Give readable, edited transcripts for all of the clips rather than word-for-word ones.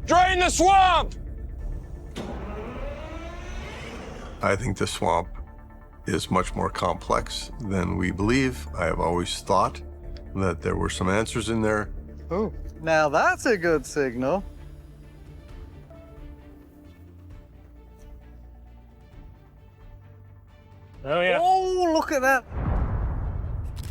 Drain the swamp! I think the swamp is much more complex than we believe. I have always thought that there were some answers in there. Oh, now that's a good signal. Oh, yeah. Oh, look at that.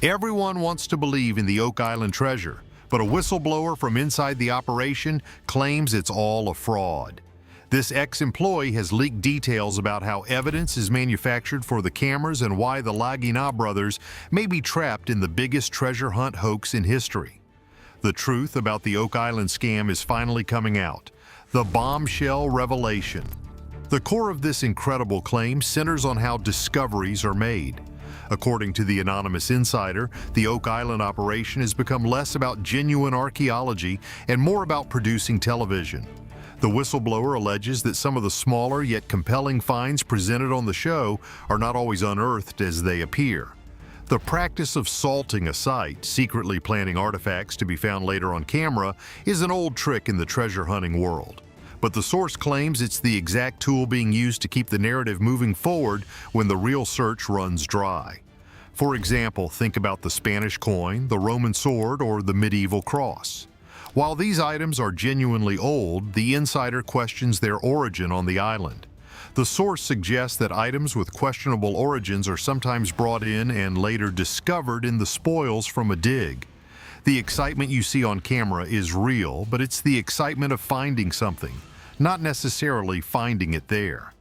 Everyone wants to believe in the Oak Island treasure, but a whistleblower from inside the operation claims it's all a fraud. This ex-employee has leaked details about how evidence is manufactured for the cameras and why the Lagina brothers may be trapped in the biggest treasure hunt hoax in history. The truth about the Oak Island scam is finally coming out. The bombshell revelation. The core of this incredible claim centers on how discoveries are made. According to the anonymous insider, the Oak Island operation has become less about genuine archaeology and more about producing television. The whistleblower alleges that some of the smaller yet compelling finds presented on the show are not always unearthed as they appear. The practice of salting a site, secretly planting artifacts to be found later on camera, is an old trick in the treasure hunting world. But the source claims it's the exact tool being used to keep the narrative moving forward when the real search runs dry. For example, think about the Spanish coin, the Roman sword, or the medieval cross. While these items are genuinely old, the insider questions their origin on the island. The source suggests that items with questionable origins are sometimes brought in and later discovered in the spoils from a dig. The excitement you see on camera is real, but it's the excitement of finding something, not necessarily finding it there.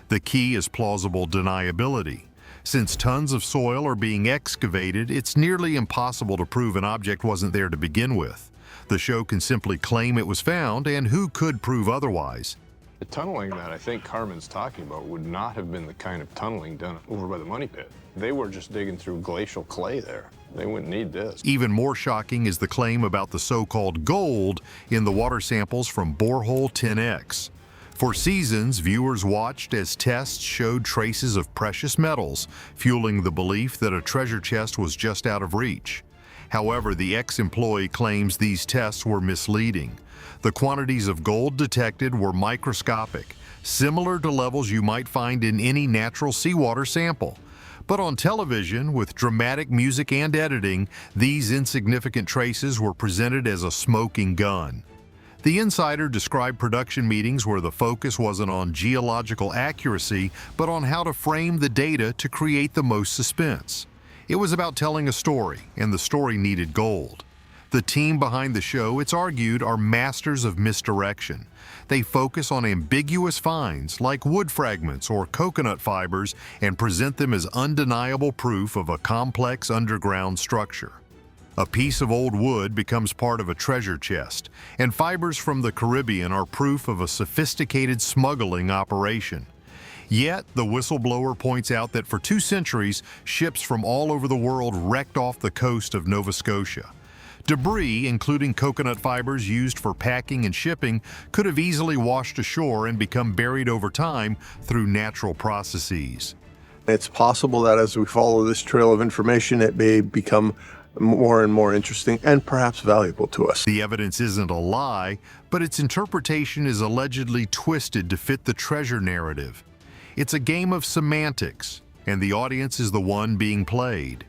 The key is plausible deniability. Since tons of soil are being excavated, it's nearly impossible to prove an object wasn't there to begin with. The show can simply claim it was found, and who could prove otherwise? The tunneling that I think Carmen's talking about would not have been the kind of tunneling done over by the money pit. They were just digging through glacial clay there. They wouldn't need this. Even more shocking is the claim about the so-called gold in the water samples from borehole 10X. For seasons, viewers watched as tests showed traces of precious metals, fueling the belief that a treasure chest was just out of reach. However, the ex-employee claims these tests were misleading. The quantities of gold detected were microscopic, similar to levels you might find in any natural seawater sample. But on television, with dramatic music and editing, these insignificant traces were presented as a smoking gun. The insider described production meetings where the focus wasn't on geological accuracy, but on how to frame the data to create the most suspense. It was about telling a story, and the story needed gold. The team behind the show, it's argued, are masters of misdirection. They focus on ambiguous finds like wood fragments or coconut fibers and present them as undeniable proof of a complex underground structure. A piece of old wood becomes part of a treasure chest, and fibers from the Caribbean are proof of a sophisticated smuggling operation. Yet, the whistleblower points out that for 2 centuries, ships from all over the world wrecked off the coast of Nova Scotia. Debris, including coconut fibers used for packing and shipping, could have easily washed ashore and become buried over time through natural processes. It's possible that as we follow this trail of information, it may become more and more interesting and perhaps valuable to us. The evidence isn't a lie, but its interpretation is allegedly twisted to fit the treasure narrative. It's a game of semantics, and the audience is the one being played.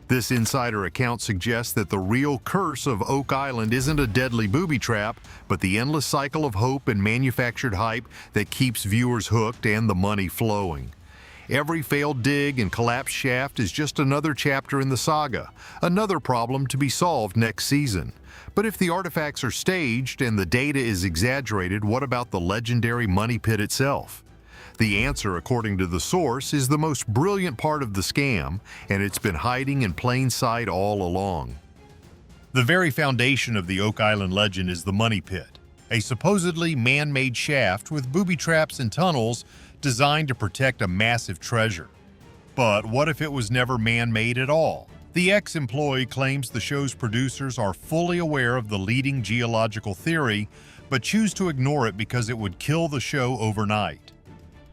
This insider account suggests that the real curse of Oak Island isn't a deadly booby trap, but the endless cycle of hope and manufactured hype that keeps viewers hooked and the money flowing. Every failed dig and collapsed shaft is just another chapter in the saga, another problem to be solved next season. But if the artifacts are staged and the data is exaggerated, what about the legendary money pit itself? The answer, according to the source, is the most brilliant part of the scam, and it's been hiding in plain sight all along. The very foundation of the Oak Island legend is the money pit, a supposedly man-made shaft with booby traps and tunnels designed to protect a massive treasure. But what if it was never man-made at all? The ex-employee claims the show's producers are fully aware of the leading geological theory, but choose to ignore it because it would kill the show overnight.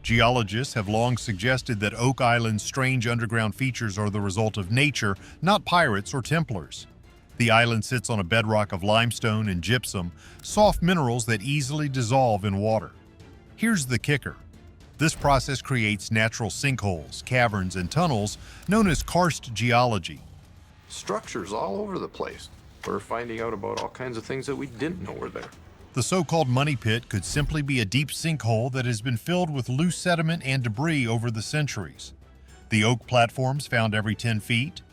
Geologists have long suggested that Oak Island's strange underground features are the result of nature, not pirates or Templars. The island sits on a bedrock of limestone and gypsum, soft minerals that easily dissolve in water. Here's the kicker. This process creates natural sinkholes, caverns, and tunnels known as karst geology. Structures all over the place. We're finding out about all kinds of things that we didn't know were there. The so-called money pit could simply be a deep sinkhole that has been filled with loose sediment and debris over the centuries. The oak platforms found every 10 feet.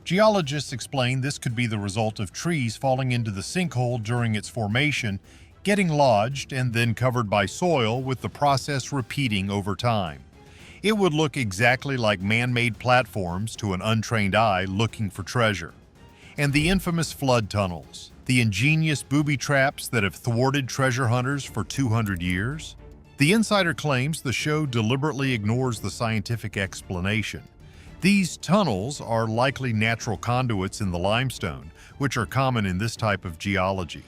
Geologists explain this could be the result of trees falling into the sinkhole during its formation, getting lodged and then covered by soil, with the process repeating over time. It would look exactly like man-made platforms to an untrained eye looking for treasure. And the infamous flood tunnels, the ingenious booby traps that have thwarted treasure hunters for 200 years? The insider claims the show deliberately ignores the scientific explanation. These tunnels are likely natural conduits in the limestone, which are common in this type of geology.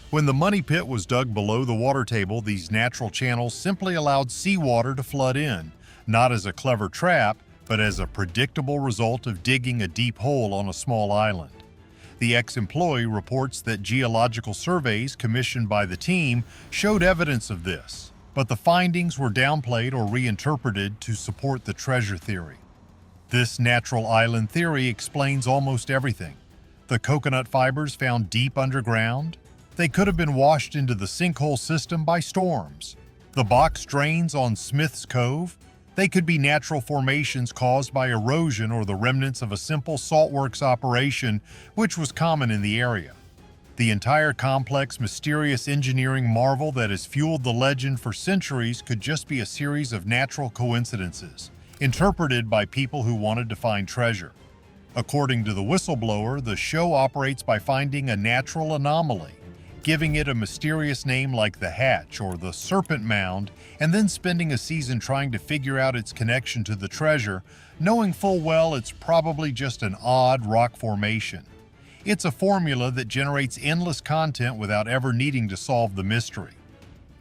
When the money pit was dug below the water table, these natural channels simply allowed seawater to flood in, not as a clever trap, but as a predictable result of digging a deep hole on a small island. The ex-employee reports that geological surveys commissioned by the team showed evidence of this, but the findings were downplayed or reinterpreted to support the treasure theory. This natural island theory explains almost everything. The coconut fibers found deep underground, they could have been washed into the sinkhole system by storms. The box drains on Smith's Cove, they could be natural formations caused by erosion or the remnants of a simple saltworks operation, which was common in the area. The entire complex, mysterious engineering marvel that has fueled the legend for centuries could just be a series of natural coincidences, interpreted by people who wanted to find treasure. According to the whistleblower, the show operates by finding a natural anomaly, giving it a mysterious name like the Hatch or the Serpent Mound, and then spending a season trying to figure out its connection to the treasure, knowing full well it's probably just an odd rock formation. It's a formula that generates endless content without ever needing to solve the mystery.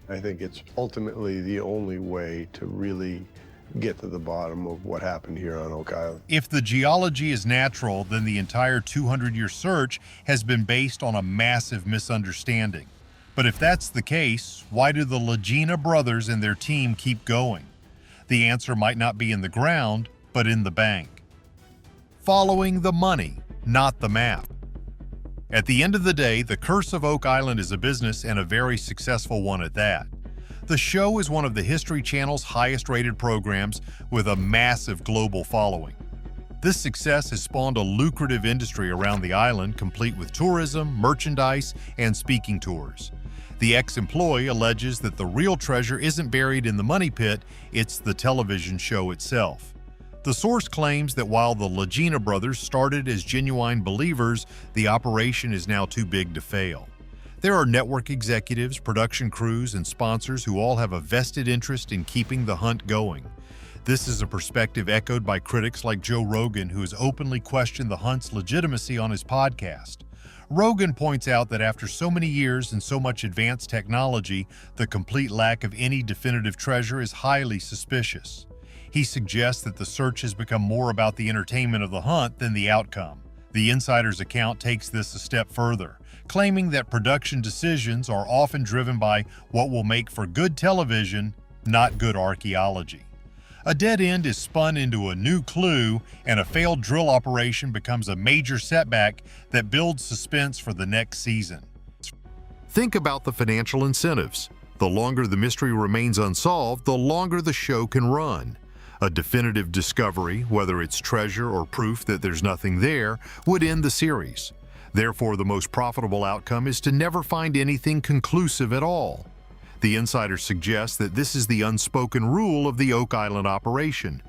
I think it's ultimately the only way to really get to the bottom of what happened here on Oak Island. If the geology is natural, then the entire 200-year search has been based on a massive misunderstanding. But if that's the case, why do the Lagina brothers and their team keep going? The answer might not be in the ground, but in the bank. Following the money, not the map. At the end of the day, the Curse of Oak Island is a business, and a very successful one at that. The show is one of the History Channel's highest-rated programs with a massive global following. This success has spawned a lucrative industry around the island, complete with tourism, merchandise, and speaking tours. The ex-employee alleges that the real treasure isn't buried in the money pit, it's the television show itself. The source claims that while the Lagina brothers started as genuine believers, the operation is now too big to fail. There are network executives, production crews, and sponsors who all have a vested interest in keeping the hunt going. This is a perspective echoed by critics like Joe Rogan, who has openly questioned the hunt's legitimacy on his podcast. Rogan points out that after so many years and so much advanced technology, the complete lack of any definitive treasure is highly suspicious. He suggests that the search has become more about the entertainment of the hunt than the outcome. The insider's account takes this a step further, claiming that production decisions are often driven by what will make for good television, not good archaeology. A dead end is spun into a new clue, and a failed drill operation becomes a major setback that builds suspense for the next season. Think about the financial incentives. The longer the mystery remains unsolved, the longer the show can run. A definitive discovery, whether it's treasure or proof that there's nothing there, would end the series. Therefore, the most profitable outcome is to never find anything conclusive at all. The insider suggests that this is the unspoken rule of the Oak Island operation.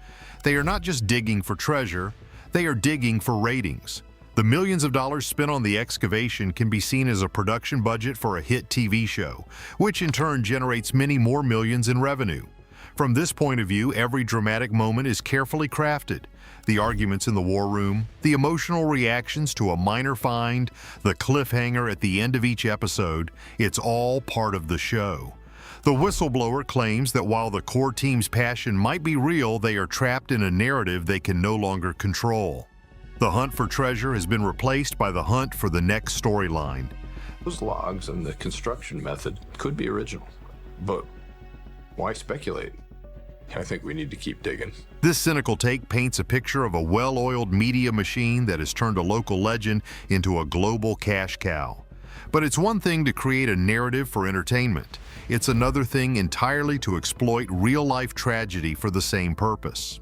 They are not just digging for treasure, they are digging for ratings. The millions of dollars spent on the excavation can be seen as a production budget for a hit TV show, which in turn generates many more millions in revenue. From this point of view, every dramatic moment is carefully crafted. The arguments in the war room, the emotional reactions to a minor find, the cliffhanger at the end of each episode, it's all part of the show. The whistleblower claims that while the core team's passion might be real, they are trapped in a narrative they can no longer control. The hunt for treasure has been replaced by the hunt for the next storyline. Those logs and the construction method could be original, but why speculate? I think we need to keep digging. This cynical take paints a picture of a well-oiled media machine that has turned a local legend into a global cash cow. But it's one thing to create a narrative for entertainment. It's another thing entirely to exploit real-life tragedy for the same purpose.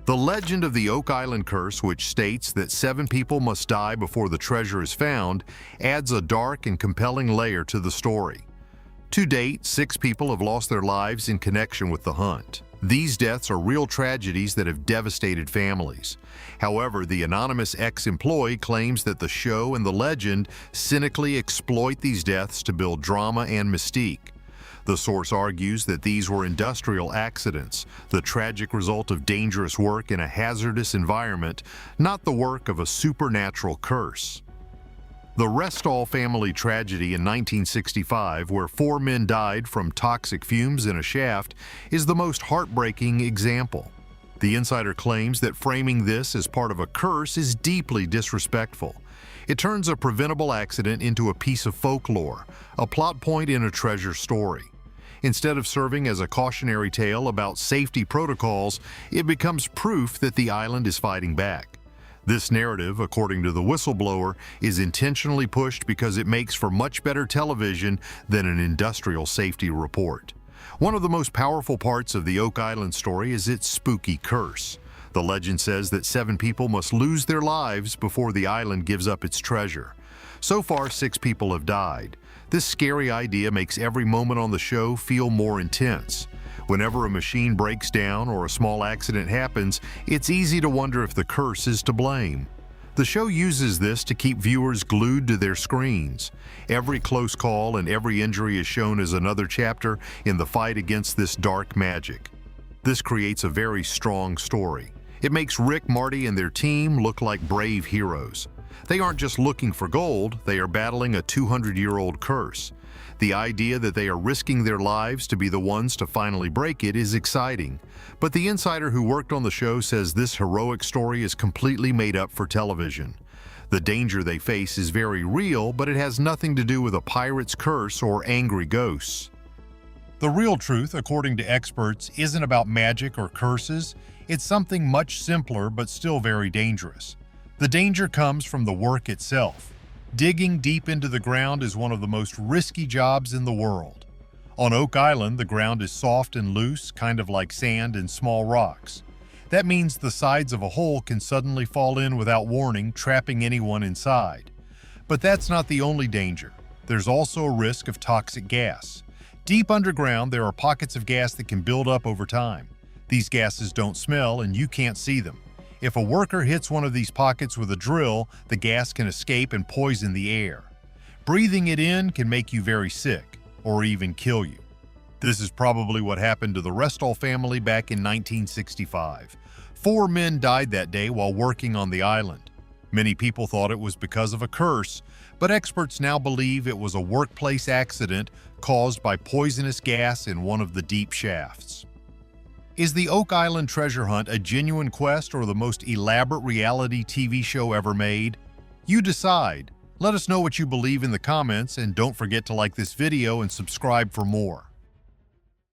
The legend of the Oak Island curse, which states that 7 people must die before the treasure is found, adds a dark and compelling layer to the story. To date, 6 people have lost their lives in connection with the hunt. These deaths are real tragedies that have devastated families. However, the anonymous ex-employee claims that the show and the legend cynically exploit these deaths to build drama and mystique. The source argues that these were industrial accidents, the tragic result of dangerous work in a hazardous environment, not the work of a supernatural curse. The Restall family tragedy in 1965, where 4 men died from toxic fumes in a shaft, is the most heartbreaking example. The insider claims that framing this as part of a curse is deeply disrespectful. It turns a preventable accident into a piece of folklore, a plot point in a treasure story. Instead of serving as a cautionary tale about safety protocols, it becomes proof that the island is fighting back. This narrative, according to the whistleblower, is intentionally pushed because it makes for much better television than an industrial safety report. One of the most powerful parts of the Oak Island story is its spooky curse. The legend says that 7 people must lose their lives before the island gives up its treasure. So far, 6 people have died. This scary idea makes every moment on the show feel more intense. Whenever a machine breaks down or a small accident happens, it's easy to wonder if the curse is to blame. The show uses this to keep viewers glued to their screens. Every close call and every injury is shown as another chapter in the fight against this dark magic. This creates a very strong story. It makes Rick, Marty, and their team look like brave heroes. They aren't just looking for gold, they are battling a 200-year-old curse. The idea that they are risking their lives to be the ones to finally break it is exciting. But the insider who worked on the show says this heroic story is completely made up for television. The danger they face is very real, but it has nothing to do with a pirate's curse or angry ghosts. The real truth, according to experts, isn't about magic or curses. It's something much simpler but still very dangerous. The danger comes from the work itself. Digging deep into the ground is one of the most risky jobs in the world. On Oak Island, the ground is soft and loose, kind of like sand and small rocks. That means the sides of a hole can suddenly fall in without warning, trapping anyone inside. But that's not the only danger. There's also a risk of toxic gas. Deep underground, there are pockets of gas that can build up over time. These gases don't smell and you can't see them. If a worker hits one of these pockets with a drill, the gas can escape and poison the air. Breathing it in can make you very sick, or even kill you. This is probably what happened to the Restall family back in 1965. 4 men died that day while working on the island. Many people thought it was because of a curse, but experts now believe it was a workplace accident caused by poisonous gas in one of the deep shafts. Is the Oak Island treasure hunt a genuine quest or the most elaborate reality TV show ever made? You decide. Let us know what you believe in the comments, and don't forget to like this video and subscribe for more.